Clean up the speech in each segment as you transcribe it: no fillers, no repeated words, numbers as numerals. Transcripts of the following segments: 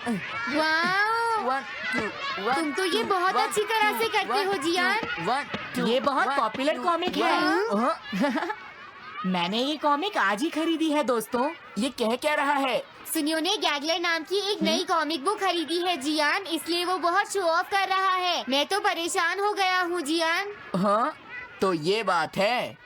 वाह, 1 2 1 तुम तो ये बहुत अच्छी तरह से करते हो जियान। 1 2 ये बहुत पॉपुलर कॉमिक है। मैंने ये कॉमिक आज ही खरीदी है दोस्तों। ये कह क्या रहा है? सुनियो ने गैगलर नाम की एक नई कॉमिक बुक खरीदी है जियान, इसलिए वो बहुत शो ऑफ कर रहा है। मैं तो परेशान हो गया हूँ जियान। हाँ, तो ये बात है।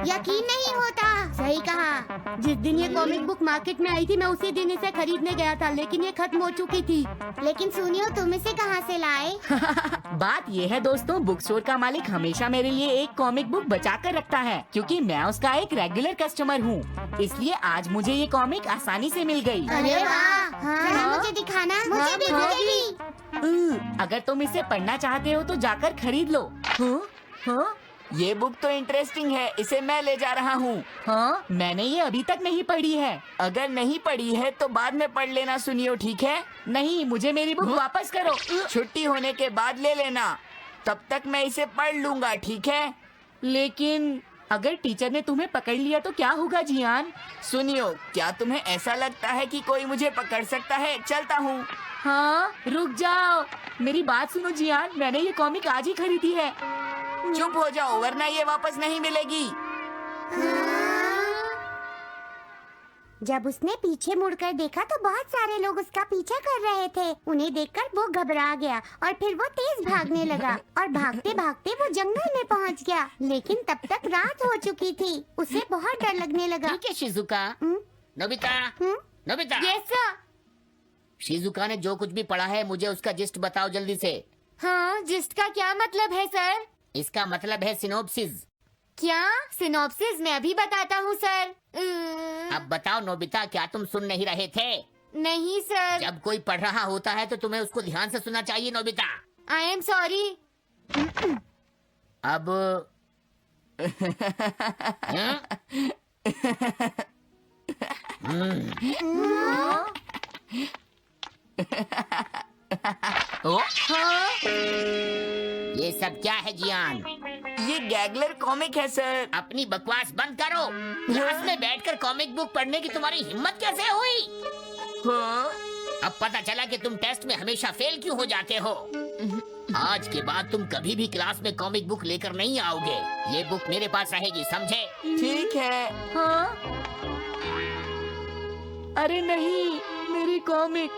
यकीन नहीं होता। सही कहा। जिस दिन ये कॉमिक बुक मार्केट में आई थी मैं उसी दिन इसे खरीदने गया था, लेकिन ये खत्म हो चुकी थी। लेकिन सुनियो, तुम इसे कहाँ से लाए? बात ये है दोस्तों, बुक स्टोर का मालिक हमेशा मेरे लिए एक कॉमिक बुक बचा कर रखता है, क्योंकि मैं उसका एक रेगुलर कस्टमर हूँ। इसलिए आज मुझे ये कॉमिक आसानी से मिल गई। अरे वाह! जरा मुझे दिखाना। मुझे भी, मुझे भी। अगर तुम इसे पढ़ना चाहते हो तो जाकर खरीद लो। हाँ? ये बुक तो इंटरेस्टिंग है, इसे मैं ले जा रहा हूँ। हाँ, मैंने ये अभी तक नहीं पढ़ी है। अगर नहीं पढ़ी है तो बाद में पढ़ लेना सुनियो, ठीक है? नहीं, मुझे मेरी बुक वापस करो। छुट्टी होने के बाद ले लेना, तब तक मैं इसे पढ़ लूंगा, ठीक है? लेकिन अगर टीचर ने तुम्हें पकड़ लिया तो क्या होगा जियान? सुनियो, क्या तुम्हें ऐसा लगता है कि कोई मुझे पकड़ सकता है? चलता हूँ। हाँ, रुक जाओ, मेरी बात सुनो जियान, मैंने ये कॉमिक आज ही खरीदी है। चुप हो जाओ, वरना ये वापस नहीं मिलेगी। जब उसने पीछे मुड़कर देखा तो बहुत सारे लोग उसका पीछा कर रहे थे। उन्हें देखकर वो घबरा गया और फिर वो तेज भागने लगा और भागते भागते वो जंगल में पहुंच गया। लेकिन तब तक रात हो चुकी थी। उसे बहुत डर लगने लगा। ठीक है Shizuka. Nobita, Nobita. Yes sir. Shizuka ने जो कुछ भी पढ़ा है मुझे उसका जिस्ट बताओ जल्दी से। हाँ, जिस्ट का क्या मतलब है सर? इसका मतलब है सिनोप्सिस। क्या सिनॉप्सिस? मैं अभी बताता हूँ सर। अब बताओ नोबिता, क्या तुम सुन नहीं रहे थे? नहीं सर। जब कोई पढ़ रहा होता है तो तुम्हें उसको ध्यान से सुनना चाहिए नोबिता। I am sorry. अब ये सब क्या है जियान? ये गैगलर कॉमिक है सर। अपनी बकवास बंद करो। क्लास में बैठकर कॉमिक बुक पढ़ने की तुम्हारी हिम्मत कैसे हुई? हाँ? अब पता चला कि तुम टेस्ट में हमेशा फेल क्यों हो जाते हो। आज के बाद तुम कभी भी क्लास में कॉमिक बुक लेकर नहीं आओगे। ये बुक मेरे पास रहेगी, समझे? ठीक है। हाँ? अरे नहीं, मेरी कॉमिक।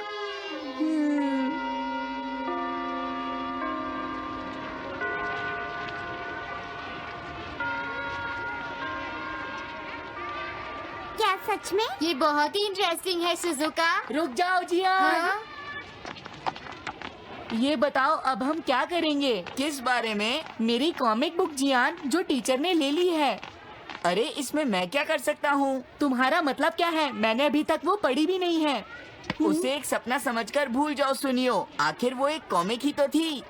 क्या सच में? ये बहुत ही इंटरेस्टिंग है शिजुका। रुक जाओ जियान। हाँ? ये बताओ अब हम क्या करेंगे? किस बारे में? मेरी कॉमिक बुक जियान, जो टीचर ने ले ली है। अरे इसमें मैं क्या कर सकता हूँ? तुम्हारा मतलब क्या है? मैंने अभी तक वो पढ़ी भी नहीं है। उसे एक सपना समझकर भूल जाओ सुनियो, आखिर वो एक कॉमिक ही तो थी।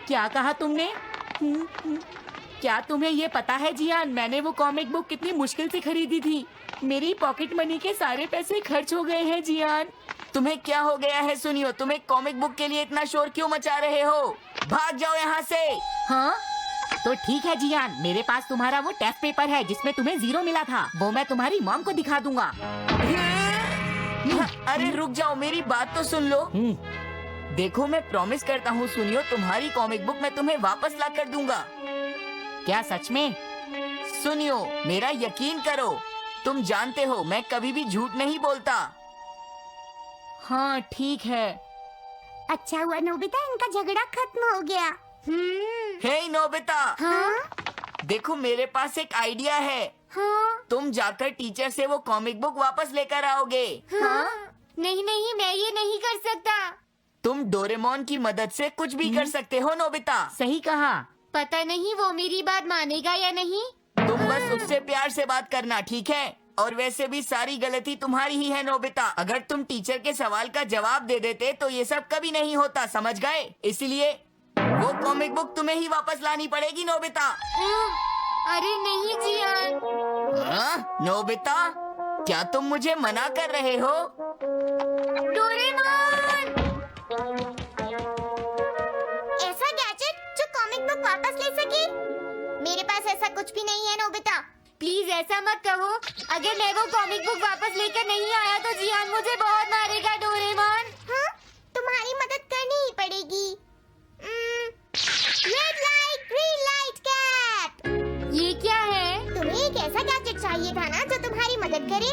क्या कहा तुमने? क्या तुम्हें ये पता है जियान, मैंने वो कॉमिक बुक कितनी मुश्किल से खरीदी थी। मेरी पॉकेट मनी के सारे पैसे खर्च हो गए हैं जियान। तुम्हें क्या हो गया है सुनियो? तुम एक कॉमिक बुक के लिए इतना शोर क्यों मचा रहे हो? भाग जाओ यहाँ से। हाँ? तो ठीक है जियान, मेरे पास तुम्हारा वो टेस्ट पेपर है जिसमें तुम्हें 0 मिला था। वो मैं तुम्हारी मॉम को दिखा दूंगा। अरे रुक जाओ, मेरी बात तो सुन लो। देखो, मैं प्रॉमिस करता हूँ सुनियो, तुम्हारी कॉमिक बुक मैं तुम्हें वापस ला कर दूंगा। क्या सच में? सुनियो, मेरा यकीन करो, तुम जानते हो मैं कभी भी झूठ नहीं बोलता। हाँ ठीक है। अच्छा हुआ नोबिता, इनका झगड़ा खत्म हो गया। हे नोबिता, हाँ? देखो मेरे पास एक आइडिया है। हाँ? तुम जाकर टीचर से वो कॉमिक बुक वापस लेकर आओगे। हाँ? नहीं नहीं, मैं ये नहीं कर सकता। तुम डोरेमोन की मदद से कुछ भी कर सकते हो नोबिता। सही कहा। पता नहीं वो मेरी बात मानेगा या नहीं। तुम बस उससे प्यार से बात करना, ठीक है? और वैसे भी सारी गलती तुम्हारी ही है नोबिता। अगर तुम टीचर के सवाल का जवाब दे देते तो ये सब कभी नहीं होता, समझ गए? इसलिए वो कॉमिक बुक तुम्हें ही वापस लानी पड़ेगी नोबिता। अरे नहीं जियान। हाँ? नोबिता, क्या तुम मुझे मना कर रहे हो? डोरेमोन! ऐसा गैजेट जो कॉमिक बुक वापस ले सके? मेरे पास ऐसा कुछ भी नहीं है नोबिता। प्लीज ऐसा मत कहो। अगर मैं वो कॉमिक बुक वापस लेकर नहीं आया तो जियान मुझे बहुत मारेगा डोरेमोन। हाँ, तुम्हारी मदद करनी ही पड़ेगी। Red light, green light cap. ये क्या है? तुम्हें एक ऐसा गैजेट चाहिए था ना जो तुम्हारी मदद करे।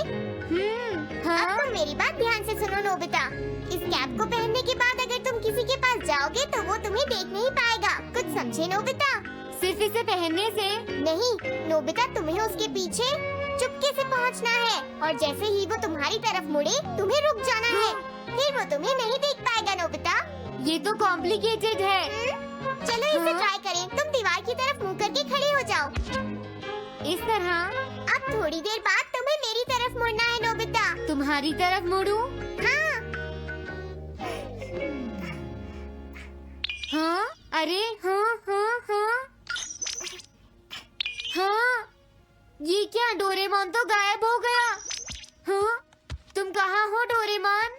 हाँ? अब तुम मेरी बात ध्यान से सुनो नोबिता। इस कैप को पहनने के बाद अगर तुम किसी के पास जाओगे तो वो तुम्हें देख नहीं पाएगा। कुछ समझे नोबिता? सिर्फ इसे पहनने से? नहीं नोबिता, तुम्हें उसके पीछे चुपके से पहुंचना है और जैसे ही वो तुम्हारी तरफ मुड़े तुम्हें रुक जाना है। फिर वो तुम्हें नहीं देख पाएगा नोबिता। ये तो कॉम्प्लिकेटेड है। चलो इसे हाँ? ट्राई करें। तुम दीवार की तरफ मुंह करके खड़े हो जाओ। इस तरह? अब थोड़ी देर बाद तुम्हें मेरी तरफ मुड़ना है नोबिता। तुम्हारी तरफ मुड़ूं? हाँ। हाँ? अरे हाँ हाँ हाँ हाँ, ये क्या? डोरेमोन तो गायब हो गया। हाँ? तुम कहाँ हो डोरेमोन?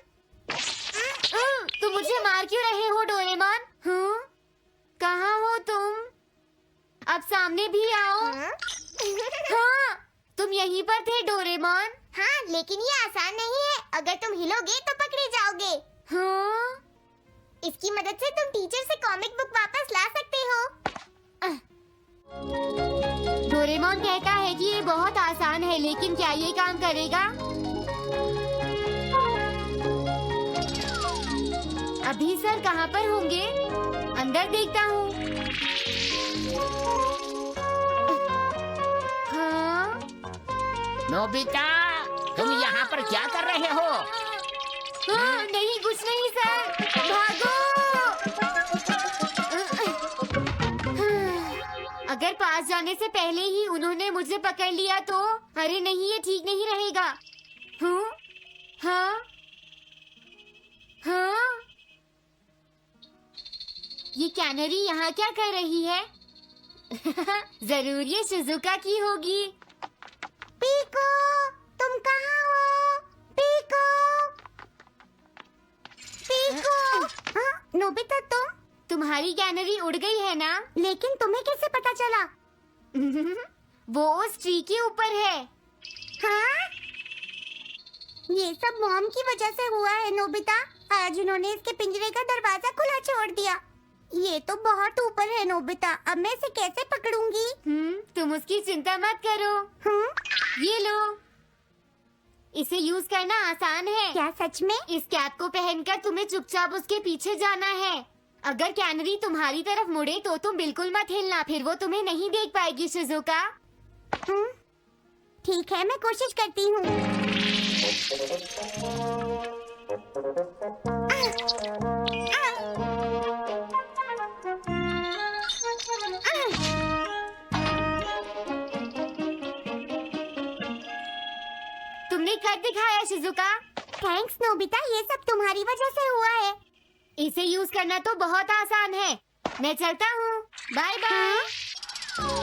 तुम मुझे मार क्यों रहे हो डोरेमोन? हाँ? कहाँ हो तुम? अब सामने भी आओ। हाँ, तुम यहीं पर थे डोरेमोन। हाँ, लेकिन ये आसान नहीं है। अगर तुम हिलोगे तो पकड़े जाओगे। हाँ? इसकी मदद से तुम टीचर से कॉमिक बुक वापस ला सकते हो। डोरेमोन कहता है कि ये बहुत आसान है, लेकिन क्या ये काम करेगा? अभी सर कहाँ पर होंगे? अंदर देखता हूँ। हाँ? नोबिता, तुम यहाँ पर क्या कर रहे हो? हाँ, नहीं कुछ नहीं सर, भागो। अगर पास जाने से पहले ही उन्होंने मुझे पकड़ लिया तो? अरे नहीं, ये ठीक नहीं रहेगा। हाँ? हाँ? हाँ? ये कैनरी यहाँ क्या कर रही है? जरूर ये शिजुका की होगी। पीको, तुम कहाँ हो? Piko, Piko. हाँ, नोबिता तुम्हारी कैनरी उड़ गई है ना? लेकिन तुम्हें कैसे पता चला? वो उस ट्री के ऊपर है। हाँ? ये सब मॉम की वजह से हुआ है नोबिता। आज उन्होंने इसके पिंजरे का दरवाजा खुला छोड़ दिया। ये तो बहुत ऊपर है नोबिता। अब मैं इसे कैसे पकड़ूंगी? तुम उसकी चिंता मत करो। ये लो, इसे यूज करना आसान है। क्या सच में? इस कैप को पहनकर तुम्हें चुपचाप उसके पीछे जाना है। अगर कैनरी तुम्हारी तरफ मुड़े तो तुम बिल्कुल मत हिलना, फिर वो तुम्हें नहीं देख पाएगी शिजुका। ठीक है, मैं कोशिश करती हूँ। तुमने कर दिखाया शिजुका। थैंक्स नोबिता, ये सब तुम्हारी वजह से हुआ है। इसे यूज करना तो बहुत आसान है। मैं चलता हूँ, बाय बाय।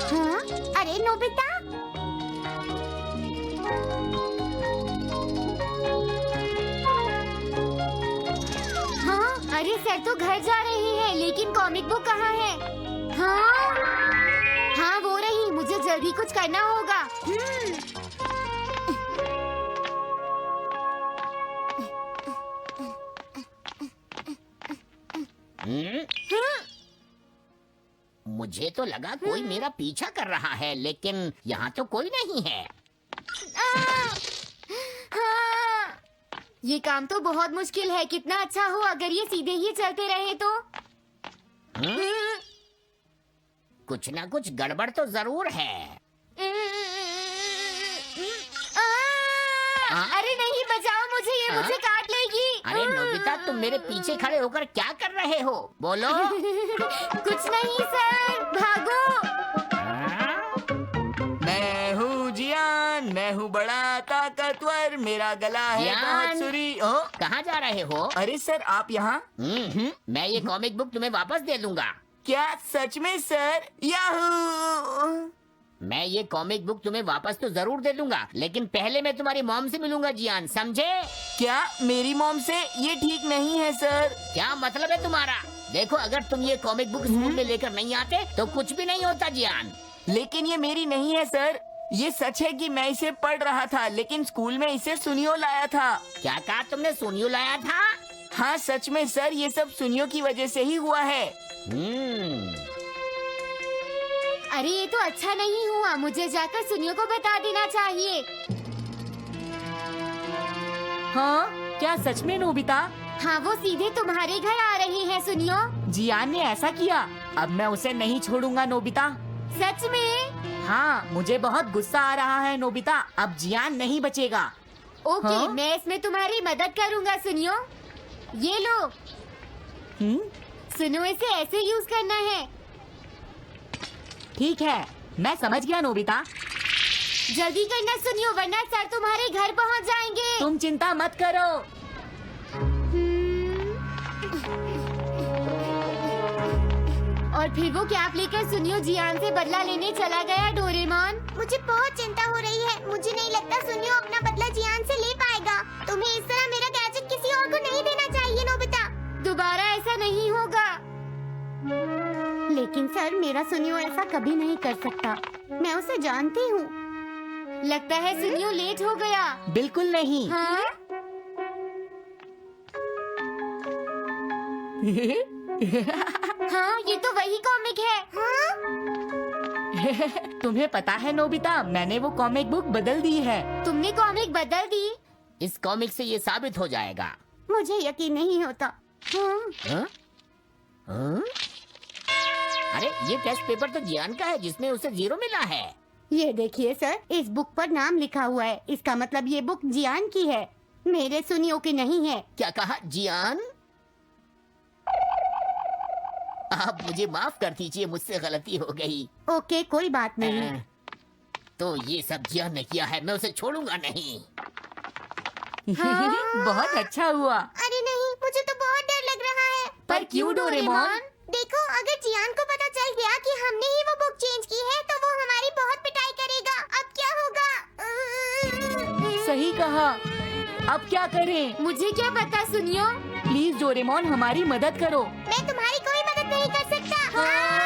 हाँ? अरे नोबिता, हाँ? अरे सर तो घर जा रहे हैं, लेकिन कॉमिक बुक कहाँ है? हाँ? हाँ वो रही, मुझे जल्दी कुछ करना होगा। मुझे तो लगा कोई मेरा पीछा कर रहा है, लेकिन यहाँ तो कोई नहीं है। हाँ। ये काम तो बहुत मुश्किल है। कितना अच्छा हो अगर ये सीधे ही चलते रहे तो। कुछ ना कुछ गड़बड़ तो जरूर है। अरे नहीं, बचाओ मुझे, ये मुझे काट लेगी। अरे नोबिता, तुम मेरे पीछे खड़े होकर क्या कर रहे हो? बोलो। कुछ नहीं सर, भागो। मैं हूँ जियान, मैं हूँ बड़ा ताकतवर, मेरा गला है जियान। बहुत सुरी। कहाँ जा रहे हो? अरे सर, आप यहाँ? मैं ये कॉमिक बुक तुम्हें वापस दे दूंगा। क्या सच में सर? याहू! मैं ये कॉमिक बुक तुम्हें वापस तो जरूर दे दूंगा, लेकिन पहले मैं तुम्हारी मॉम से मिलूंगा जियान, समझे? क्या मेरी मॉम से? ये ठीक नहीं है सर। क्या मतलब है तुम्हारा? देखो, अगर तुम ये कॉमिक बुक स्कूल में लेकर नहीं आते तो कुछ भी नहीं होता जियान। लेकिन ये मेरी नहीं है सर। ये सच है कि मैं इसे पढ़ रहा था, लेकिन स्कूल में इसे सुनियो लाया था। क्या कहा तुमने? सुनियो लाया था? हाँ सच में सर, ये सब सुनियो की वजह से ही हुआ है। अरे ये तो अच्छा नहीं हुआ, मुझे जाकर सुनियो को बता देना चाहिए। हाँ, क्या सच में नोबिता? हाँ, वो सीधे तुम्हारे घर आ रहे हैं सुनियो। जियान ने ऐसा किया। अब मैं उसे नहीं छोड़ूंगा नोबिता। सच में? हाँ, मुझे बहुत गुस्सा आ रहा है नोबिता। अब जियान नहीं बचेगा। ओके, हाँ? मैं इसमें तुम्हारी मदद करूँगा सुनियो। ये लो, सुनो, इसे ऐसे यूज करना है। ठीक है, मैं समझ गया नोबिता। जल्दी करना सुनियो, वरना सर तुम्हारे घर पहुँच जाएंगे। तुम चिंता मत करो। और फिर वो कैप लेकर सुनियो जियान से बदला लेने चला गया। डोरेमोन, मुझे बहुत चिंता हो रही है। मुझे नहीं लगता सुनियो अपना बदला जियान से ले पाएगा। तुम्हें इस तरह मेरा गैजेट किसी और को नहीं देना चाहिए नोबिता। दोबारा ऐसा नहीं होगा। लेकिन सर, मेरा सुनियो ऐसा कभी नहीं कर सकता। मैं उसे जानती हूँ। लगता है सुनियो लेट हो गया। बिल्कुल नहीं। हाँ? हाँ, ये तो वही कॉमिक है। हाँ? तुम्हें पता है नोबिता, मैंने वो कॉमिक बुक बदल दी है। तुमने कॉमिक बदल दी? इस कॉमिक से ये साबित हो जाएगा। मुझे यकीन नहीं होता। हाँ? हाँ? हाँ? अरे ये टेस्ट पेपर तो जियान का है, जिसमें उसे 0 मिला है। ये देखिए सर, इस बुक पर नाम लिखा हुआ है। इसका मतलब ये बुक जियान की है, मेरे सुनियो की नहीं है। क्या कहा? जियान? आप मुझे माफ कर दीजिए, मुझसे गलती हो गई। ओके, कोई बात नहीं। तो ये सब जियान ने किया है, मैं उसे छोड़ूंगा नहीं। बहुत अच्छा हुआ। अरे नहीं, मुझे तो बहुत डर लग रहा है। पर क्यों डोरेमोन? देखो, अगर जियान को पता चल गया कि हमने ही वो बुक चेंज की है, तो वो हमारी बहुत पिटाई करेगा। अब क्या होगा? सही कहा। अब क्या करें? मुझे क्या पता सुनियो। प्लीज डोरेमोन, हमारी मदद करो। मैं तुम्हारी कोई मदद नहीं कर सकता।